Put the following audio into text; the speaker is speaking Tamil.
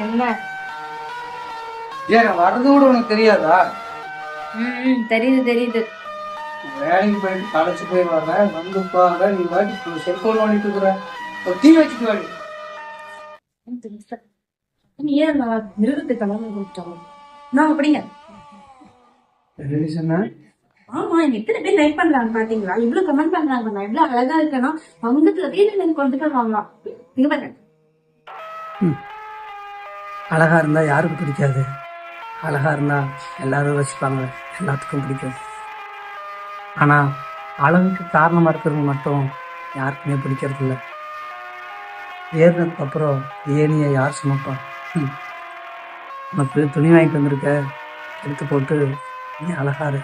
என்ன ஏன் வர்றது கூட உனக்கு தெரியாதா? தெரியுது தெரியுது. வேலைக்கு போயிட்டு களைச்சு போய் வர்ற, வந்து பாருங்க நீ வாட்டி செல்போன் வாங்கிட்டு இருக்கிற, ஒரு டீ வச்சுட்டு வாடி. நீ ஏன் மிருகத்தை கலந்து கொடுத்தோம்? நான் அப்படிங்க. சொன்ன ஆமா, எத்தனை பேர் லைக் பண்றாங்க பாத்தீங்களா? இவ்வளவு கமெண்ட் பண்றாங்க. நான் எவ்வளவு அழகா இருக்கேன்னா பங்கத்துல வீட்டுல கொண்டுட்டு வாங்கலாம். இங்க பாருங்க. அழகா இருந்தா யாருக்கு பிடிக்காது? அழகா இருந்தா எல்லாரும் ரசிப்பாங்க, எல்லாத்துக்கும் பிடிக்கும். ஆனா அழகுக்கு காரணமா இருக்கிறது மட்டும் யாருக்குமே பிடிக்கிறது இல்லை. ஏறினதுக்கு அப்புறம் ஏனியை யார் சுமப்பா? உனக்கு துணி வாங்கிட்டு வந்திருக்க, எடுத்து போட்டு நீ அழகா இரு.